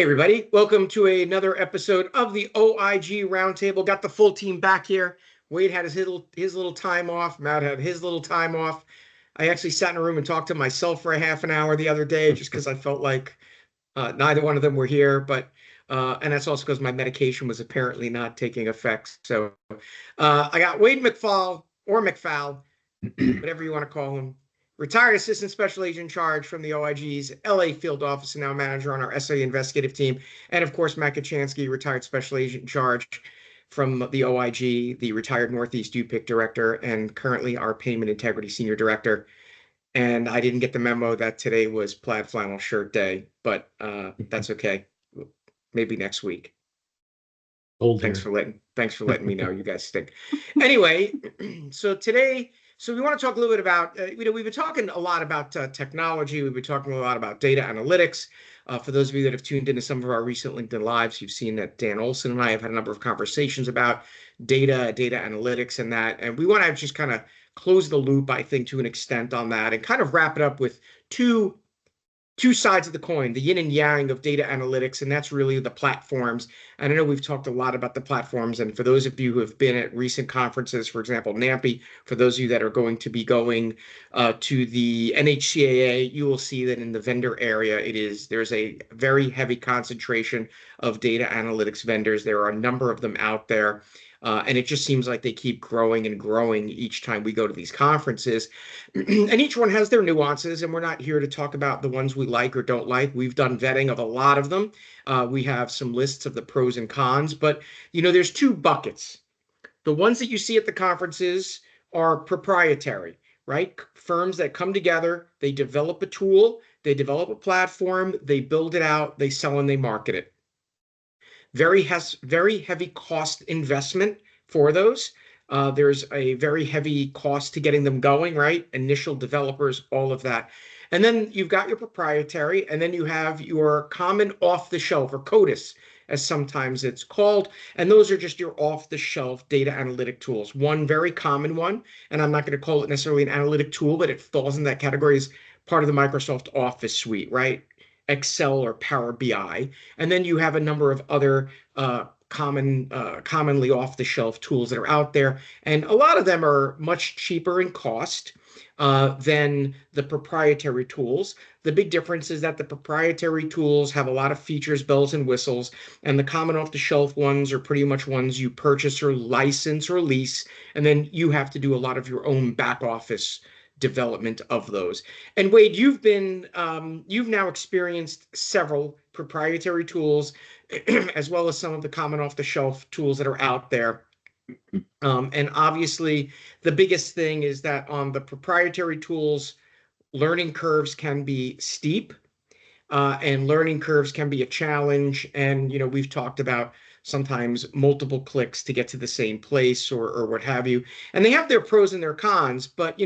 Hey, everybody. Welcome to another episode of the OIG Roundtable. Got the full team back here. Wade had his little time off. Matt had his little time off. I actually sat in a room and talked to myself for a half an hour the other day just because I felt like neither one of them were here. And that's also because my medication was apparently not taking effect. So I got Wade McFall or McFall, whatever you want to call him, retired assistant special agent in charge from the OIG's LA field office and now manager on our SA investigative team. And of course, Matt Kachansky, retired special agent in charge from the OIG, the retired Northeast UPIC director, and currently our payment integrity senior director. And I didn't get the memo that today was plaid flannel shirt day, but that's okay. Maybe next week. Thanks for letting me know. You guys stink. Anyway, so we want to talk a little bit about, we've been talking a lot about technology. We've been talking a lot about data analytics. For those of you that have tuned into some of our recent LinkedIn Lives, you've seen that Dan Olson and I have had a number of conversations about data analytics and that. And we want to just kind of close the loop, I think, to an extent on that and kind of wrap it up with two sides of the coin, the yin and yang of data analytics, and that's really the platforms. And I know we've talked a lot about the platforms, and for those of you who have been at recent conferences, for example, NAMPI, for those of you that are going to be going to the NHCAA, you will see that in the vendor area, there's a very heavy concentration of data analytics vendors. There are a number of them out there. And it just seems like they keep growing and growing each time we go to these conferences. And each one has their nuances, and we're not here to talk about the ones we like or don't like. We've done vetting of a lot of them. We have some lists of the pros and cons, but there's two buckets. The ones that you see at the conferences are proprietary, right? Firms that come together, they develop a tool, they develop a platform, they build it out, they sell and they market it. Very heavy cost investment for those. There's a very heavy cost to getting them going, right? Initial developers, all of that. And then you've got your proprietary, and then you have your common off-the-shelf, or CODIS, as sometimes it's called. And those are just your off-the-shelf data analytic tools. One very common one, and I'm not going to call it necessarily an analytic tool, but it falls in that category as part of the Microsoft Office suite, right? Excel or Power BI. And then you have a number of other commonly off-the-shelf tools that are out there. And a lot of them are much cheaper in cost than the proprietary tools. The big difference is that the proprietary tools have a lot of features, bells and whistles, and the common off-the-shelf ones are pretty much ones you purchase or license or lease, and then you have to do a lot of your own back office development of those. And Wade, you've now experienced several proprietary tools as well as some of the common off-the-shelf tools that are out there. And obviously the biggest thing is that on the proprietary tools, learning curves can be steep and learning curves can be a challenge. And, we've talked about sometimes multiple clicks to get to the same place or what have you. And they have their pros and their cons, but,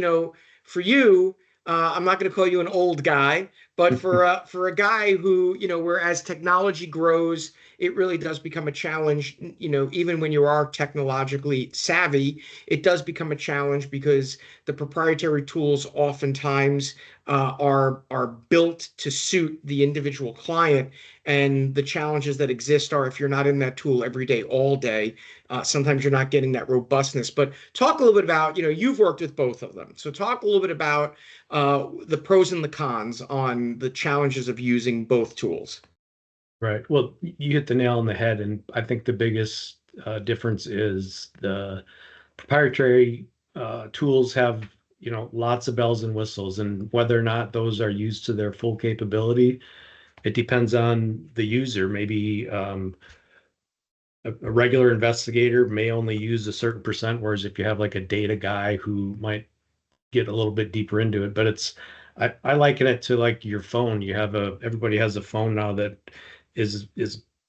for you, I'm not going to call you an old guy, but for a guy who, where as technology grows, it really does become a challenge. Even when you are technologically savvy, it does become a challenge because the proprietary tools oftentimes are built to suit the individual client. And the challenges that exist are if you're not in that tool every day, all day, sometimes you're not getting that robustness. But talk a little bit about, you've worked with both of them. So talk a little bit about the pros and the cons on the challenges of using both tools. Right. Well, you hit the nail on the head. And I think the biggest difference is the proprietary tools have, lots of bells and whistles, and whether or not those are used to their full capability, it depends on the user. Maybe a regular investigator may only use a certain percent, whereas if you have like a data guy who might get a little bit deeper into it. But I liken it to like your phone. Everybody has a phone now that is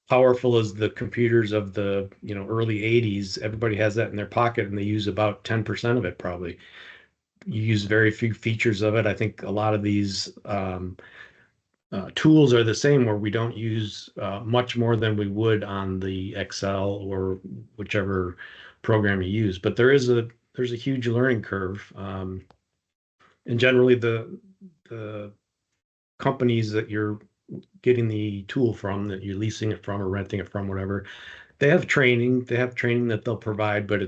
powerful as the computers of the early 80s. Everybody has that in their pocket and they use about 10% of it probably. You use very few features of it. I think a lot of these tools are the same, where we don't use much more than we would on the Excel or whichever program you use. But there's a huge learning curve, and generally the companies that you're getting the tool from, that you're leasing it from or renting it from, whatever. They have training. They have training that they'll provide, but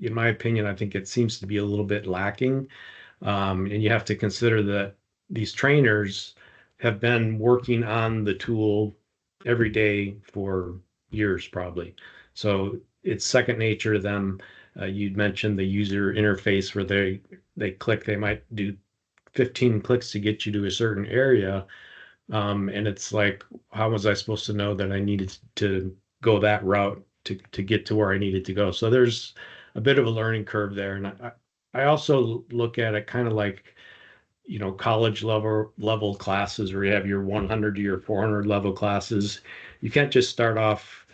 in my opinion, I think it seems to be a little bit lacking. And you have to consider that these trainers have been working on the tool every day for years, probably. So it's second nature to them. You'd mentioned the user interface where they click, they might do 15 clicks to get you to a certain area. And it's like, how was I supposed to know that I needed to go that route to get to where I needed to go? So there's a bit of a learning curve there. And I also look at it kind of like, college level classes where you have your 100 to your 400 level classes. You can't just start off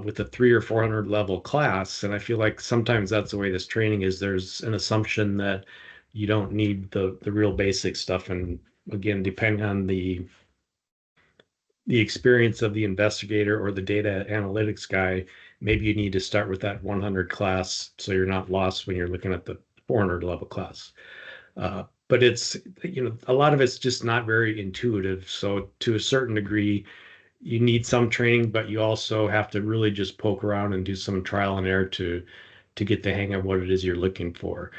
with a 300 or 400 level class. And I feel like sometimes that's the way this training is. There's an assumption that you don't need the real basic stuff. And again, depending on the experience of the investigator or the data analytics guy, maybe you need to start with that 100 class so you're not lost when you're looking at the 400 level class. But it's, a lot of it's just not very intuitive. So to a certain degree, you need some training, but you also have to really just poke around and do some trial and error to get the hang of what it is you're looking for.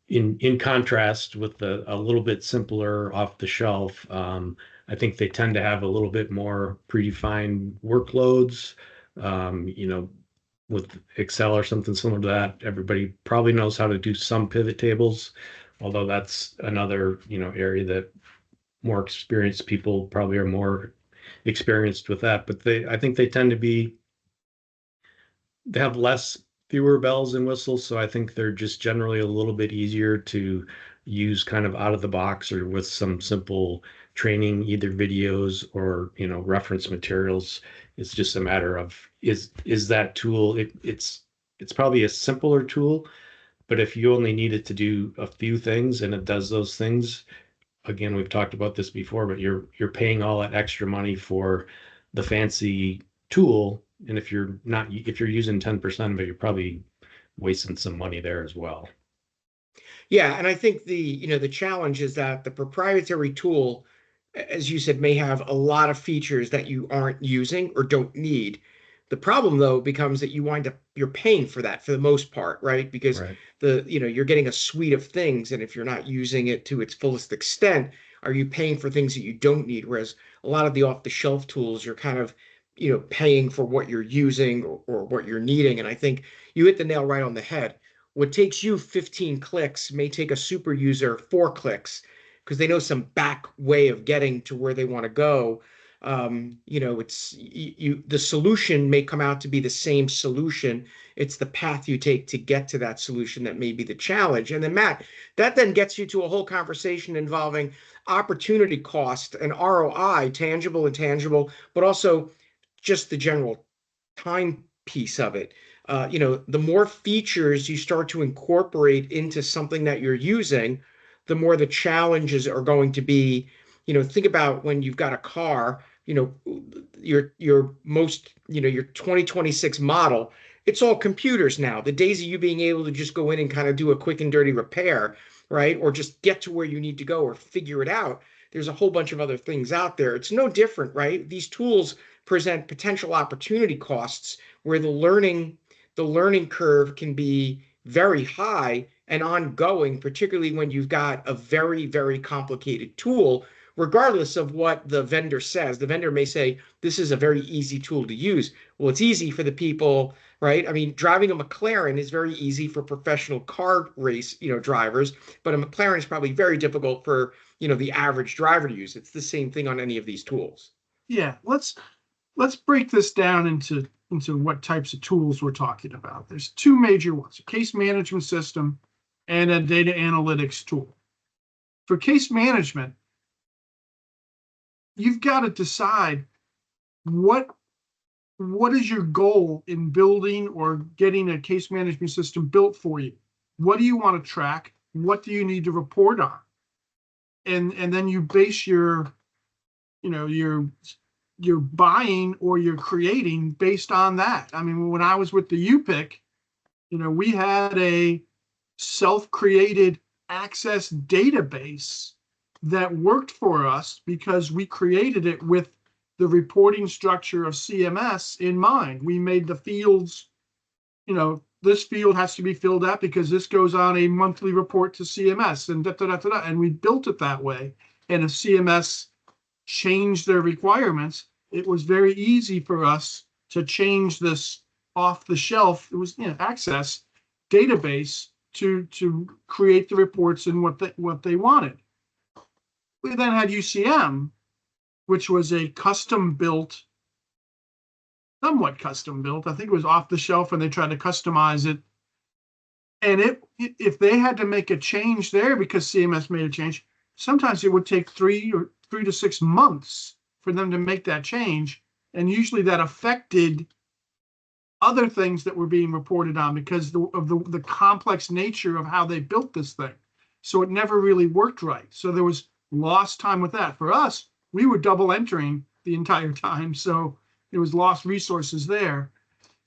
In contrast with a little bit simpler off the shelf, I think they tend to have a little bit more predefined workloads. With Excel or something similar to that, everybody probably knows how to do some pivot tables, although that's another area that more experienced people probably are more experienced with that. But I think they have fewer bells and whistles, so I think they're just generally a little bit easier to use kind of out of the box or with some simple training, either videos or reference materials. It's just a matter of is that tool, it's probably a simpler tool, but if you only need it to do a few things and it does those things, again, we've talked about this before, but you're paying all that extra money for the fancy tool. And if you're using 10% of it, you're probably wasting some money there as well. Yeah, and I think the challenge is that the proprietary tool, as you said, may have a lot of features that you aren't using or don't need. The problem though becomes that you're paying for that for the most part, right? Because Right. you're getting a suite of things, and if you're not using it to its fullest extent, are you paying for things that you don't need? Whereas a lot of the off-the-shelf tools, you're kind of, paying for what you're using or what you're needing. And I think you hit the nail right on the head. What takes you 15 clicks may take a super user 4 clicks because they know some back way of getting to where they want to go. It's the solution may come out to be the same solution. It's the path you take to get to that solution that may be the challenge. And then Matt, that then gets you to a whole conversation involving opportunity cost and ROI, tangible, intangible, but also just the general time piece of it. The more features you start to incorporate into something that you're using, the more the challenges are going to be. Think about when you've got a car, your most, your 2026 model, it's all computers now. The days of you being able to just go in and kind of do a quick and dirty repair, right? Or just get to where you need to go or figure it out. There's a whole bunch of other things out there. It's no different, right? These tools present potential opportunity costs where the learning curve can be very high and ongoing, particularly when you've got a very, very complicated tool, regardless of what the vendor says. The vendor may say, this is a very easy tool to use. Well, it's easy for the people, right? I mean, driving a McLaren is very easy for professional car race, drivers, but a McLaren is probably very difficult for, the average driver to use. It's the same thing on any of these tools. Yeah, let's break this down into what types of tools we're talking about. There's two major ones: a case management system and a data analytics tool. For case management, you've got to decide what is your goal in building or getting a case management system built for you. What do you want to track? What do you need to report on? And then you base your buying or you're creating based on that. I mean, when I was with the UPIC, we had a self-created access database that worked for us because we created it with the reporting structure of CMS in mind. We made the fields, this field has to be filled out because this goes on a monthly report to CMS and and we built it that way. And if CMS changed their requirements, it was very easy for us to change this off the shelf. It was access database to create the reports and what they wanted. We then had UCM, which was a custom built, somewhat custom built. I think it was off the shelf and they tried to customize it. And if they had to make a change there because CMS made a change, sometimes it would take 3 to 6 months for them to make that change. And usually that affected other things that were being reported on because of the complex nature of how they built this thing. So it never really worked right. So there was lost time with that. For us, we were double entering the entire time. So there was lost resources there.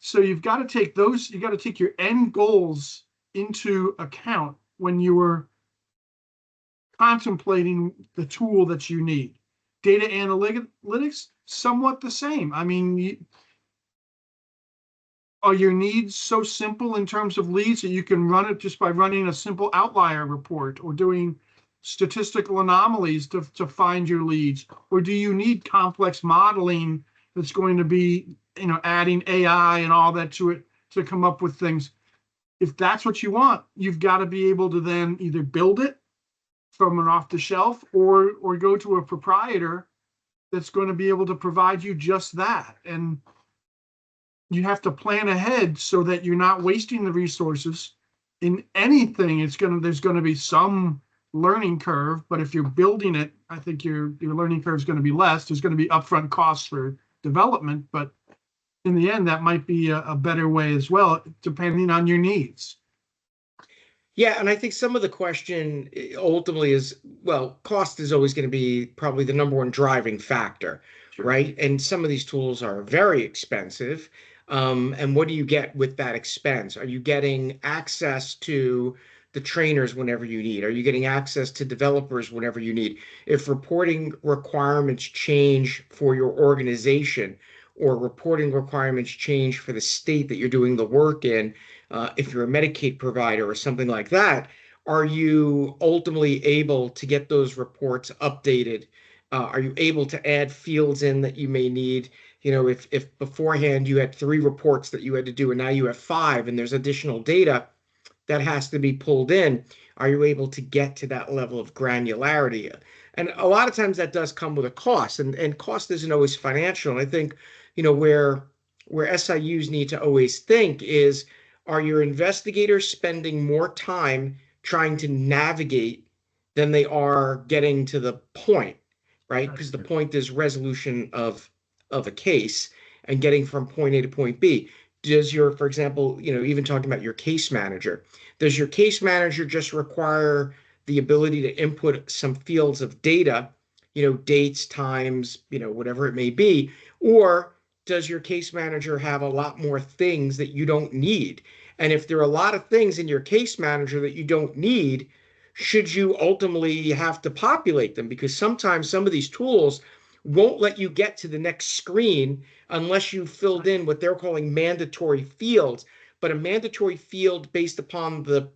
So you've got to take your end goals into account when you were contemplating the tool that you need. Data analytics, somewhat the same. I mean, are your needs so simple in terms of leads that you can run it just by running a simple outlier report or doing statistical anomalies to find your leads? Or do you need complex modeling that's going to be, adding AI and all that to it to come up with things? If that's what you want, you've got to be able to then either build it from an off the shelf or go to a proprietor that's going to be able to provide you just that. And you have to plan ahead so that you're not wasting the resources in anything. There's going to be some learning curve, but if you're building it, I think your learning curve is going to be less. There's going to be upfront costs for development, but in the end, that might be a better way as well, depending on your needs. Yeah, and I think some of the question ultimately is, well, cost is always going to be probably the number one driving factor, right? And some of these tools are very expensive. And what do you get with that expense? Are you getting access to the trainers whenever you need? Are you getting access to developers whenever you need? If reporting requirements change for your organization or reporting requirements change for the state that you're doing the work in, if you're a Medicaid provider or something like that, are you ultimately able to get those reports updated? Are you able to add fields in that you may need? If beforehand you had 3 reports that you had to do and now you have 5 and there's additional data that has to be pulled in, are you able to get to that level of granularity? And a lot of times that does come with a cost, and cost isn't always financial. And I think, where SIUs need to always think is, are your investigators spending more time trying to navigate than they are getting to the point, right? Because the point is resolution of a case and getting from point A to point B. For example, even talking about your case manager, does your case manager just require the ability to input some fields of data, dates, times, whatever it may be, or does your case manager have a lot more things that you don't need? And if there are a lot of things in your case manager that you don't need, should you ultimately have to populate them? Because sometimes some of these tools won't let you get to the next screen unless you filled in what they're calling mandatory fields. But a mandatory field based upon the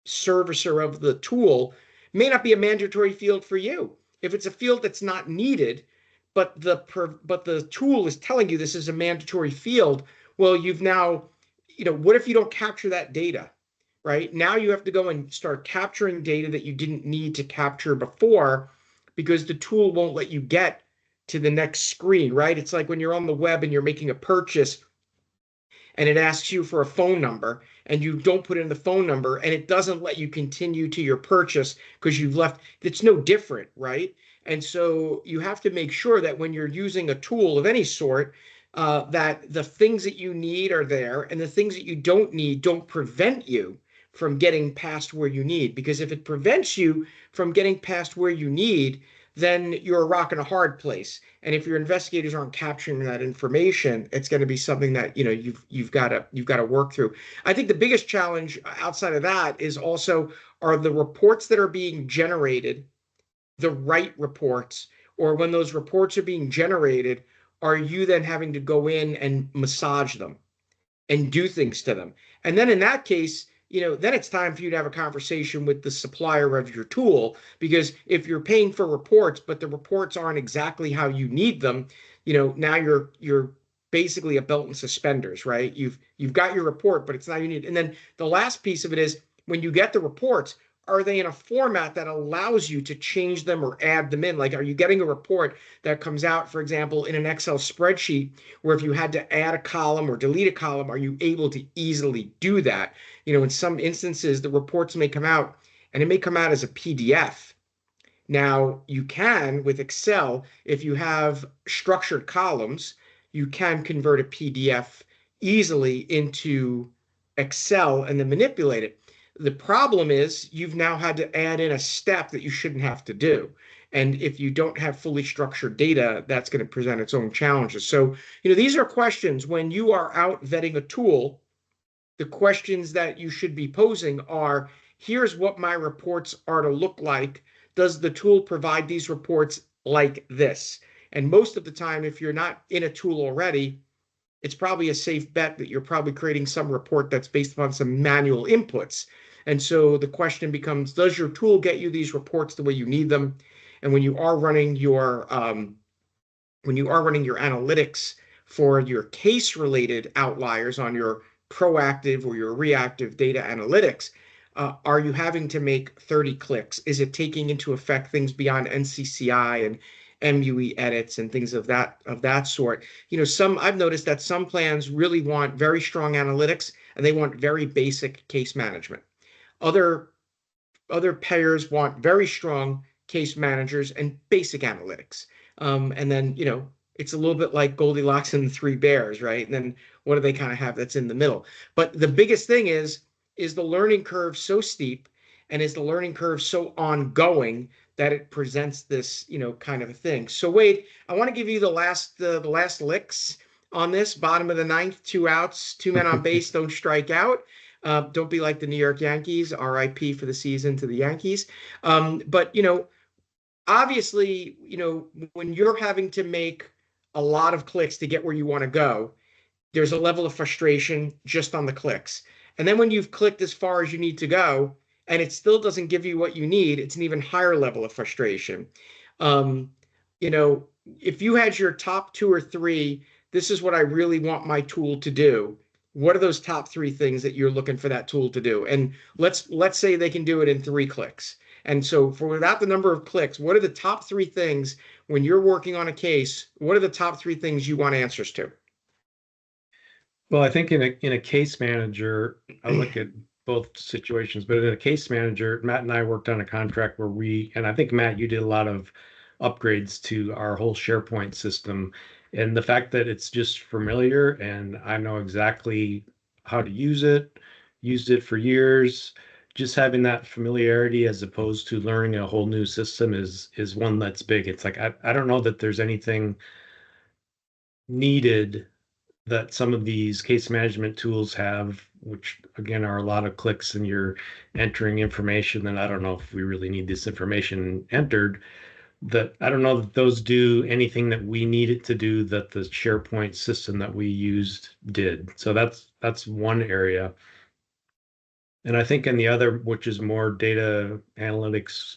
servicer of the tool may not be a mandatory field for you. If it's a field that's not needed, but the tool is telling you this is a mandatory field, well, you've now, what if you don't capture that data, right? Now you have to go and start capturing data that you didn't need to capture before because the tool won't let you get to the next screen, right? It's like when you're on the web and you're making a purchase and it asks you for a phone number and you don't put in the phone number and it doesn't let you continue to your purchase because you've left. It's no different, right? And so you have to make sure that when you're using a tool of any sort, that the things that you need are there and the things that you don't need don't prevent you from getting past where you need. Because if it prevents you from getting past where you need, then you're a rock in a hard place. And if your investigators aren't capturing that information, it's going to be something that you've got to work through. I think the biggest challenge outside of that is also, are the reports that are being generated the right reports, or when those reports are being generated, are you then having to go in and massage them and do things to them? And then in that case, then it's time for you to have a conversation with the supplier of your tool, because if you're paying for reports, but the reports aren't exactly how you need them, now you're basically a belt and suspenders, right? You've got your report, but it's not you need. And then the last piece of it is, when you get the reports, are they in a format that allows you to change them or add them in? Like, are you getting a report that comes out, for example, in an Excel spreadsheet, where if you had to add a column or delete a column, are you able to easily do that? In some instances, the reports may come out and it may come out as a PDF. Now, you can, with Excel, if you have structured columns, you can convert a PDF easily into Excel and then manipulate it. The problem is you've now had to add in a step that you shouldn't have to do. And if you don't have fully structured data, that's going to present its own challenges. So, these are questions when you are out vetting a tool. The questions that you should be posing are, here's what my reports are to look like. Does the tool provide these reports like this? And most of the time, if you're not in a tool already, it's probably a safe bet that you're probably creating some report that's based upon some manual inputs. And so the question becomes, does your tool get you these reports the way you need them? And when you are running your analytics for your case related outliers on your proactive or your reactive data analytics, are you having to make 30 clicks? Is it taking into effect things beyond NCCI and MUE edits and things of that sort? I've noticed that some plans really want very strong analytics and they want very basic case management. Other payers want very strong case managers and basic analytics. And then, it's a little bit like Goldilocks and the Three Bears, right? And then what do they kind of have that's in the middle? But the biggest thing is the learning curve so steep, and is the learning curve so ongoing that it presents this, kind of a thing. So Wade, I want to give you the last licks on this. Bottom of the ninth, 2 outs, 2 men on base, don't strike out. Don't be like the New York Yankees. RIP for the season to the Yankees. But obviously, when you're having to make a lot of clicks to get where you want to go, there's a level of frustration just on the clicks. And then when you've clicked as far as you need to go and it still doesn't give you what you need, it's an even higher level of frustration. Um, if you had your top 2 or 3, this is what I really want my tool to do. What are those top 3 things that you're looking for that tool to do? And let's say they can do it in 3 clicks. And so without the number of clicks, what are the top 3 things when you're working on a case? What are the top 3 things you want answers to? Well, I think in a case manager, I look at both situations, but in a case manager, Matt and I worked on a contract where and I think Matt, you did a lot of upgrades to our whole SharePoint system. And the fact that it's just familiar and I know exactly how to used it for years, just having that familiarity as opposed to learning a whole new system is one that's big. It's like I don't know that there's anything needed that some of these case management tools have, which again are a lot of clicks and you're entering information. Then I don't know if we really need this information entered. That I don't know that those do anything that we needed to do that the SharePoint system that we used did. So that's one area. And I think in the other, which is more data analytics,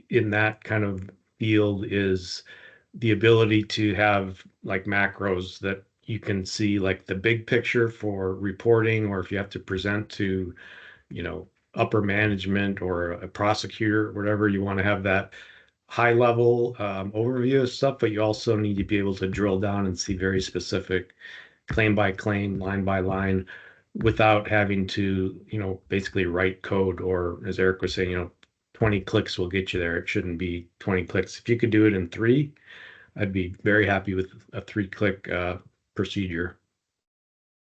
in that kind of field, is the ability to have like macros that you can see like the big picture for reporting, or if you have to present to, upper management or a prosecutor, whatever, you want to have that high level overview of stuff, but you also need to be able to drill down and see very specific claim by claim, line by line, without having to, basically write code, or as Eric was saying, 20 clicks will get you there. It shouldn't be 20 clicks. If you could do it in 3, I'd be very happy with a 3-click procedure.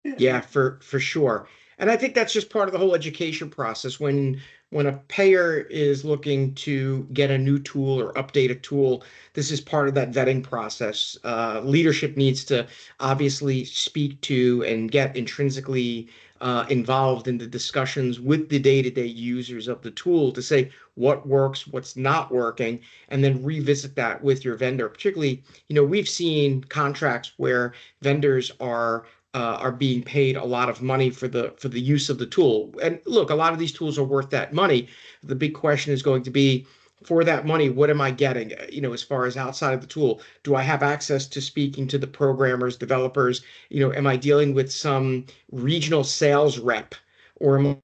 Yeah, for sure. And I think that's just part of the whole education process. When when a payer is looking to get a new tool or update a tool, this is part of that vetting process. Leadership needs to obviously speak to and get intrinsically involved in the discussions with the day-to-day users of the tool to say what works, what's not working, and then revisit that with your vendor. Particularly, we've seen contracts where vendors are being paid a lot of money for the use of the tool. And look, a lot of these tools are worth that money. The big question is going to be, for that money, what am I getting? As far as outside of the tool, do I have access to speaking to the programmers, developers? Am I dealing with some regional sales rep, or am I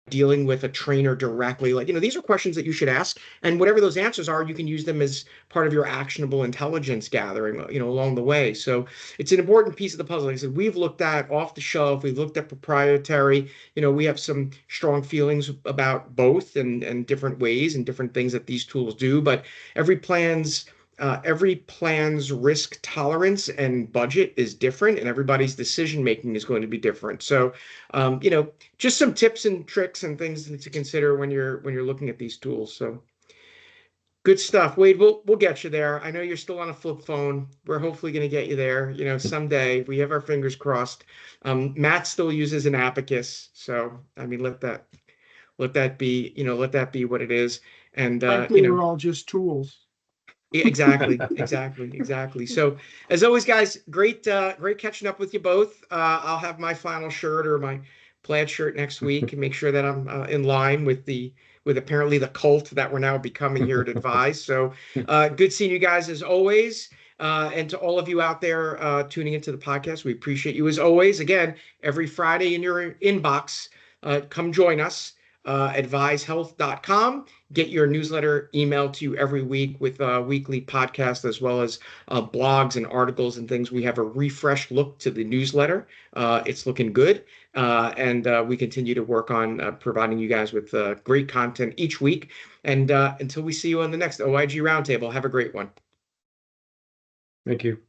dealing with a trainer directly? These are questions that you should ask. And whatever those answers are, you can use them as part of your actionable intelligence gathering, along the way. So it's an important piece of the puzzle. Like I said, we've looked at off the shelf, we've looked at proprietary. We have some strong feelings about both and different ways and different things that these tools do. But every plan's risk tolerance and budget is different, and everybody's decision making is going to be different. So, just some tips and tricks and things to consider when you're looking at these tools. So, good stuff, Wade. We'll get you there. I know you're still on a flip phone. We're hopefully going to get you there. Someday. We have our fingers crossed. Matt still uses an abacus, so I mean, let that be what it is. And Frankly, we're all just tools. Exactly. So, as always, guys, great catching up with you both. I'll have my flannel shirt or my plaid shirt next week and make sure that I'm in line with apparently the cult that we're now becoming here at Advise. So, good seeing you guys as always. And to all of you out there tuning into the podcast, we appreciate you as always. Again, every Friday in your inbox, come join us. advisehealth.com. Get your newsletter emailed to you every week with a weekly podcast, as well as blogs and articles and things. We have a refreshed look to the newsletter. It's looking good. And we continue to work on providing you guys with great content each week. And until we see you on the next OIG Roundtable, have a great one. Thank you.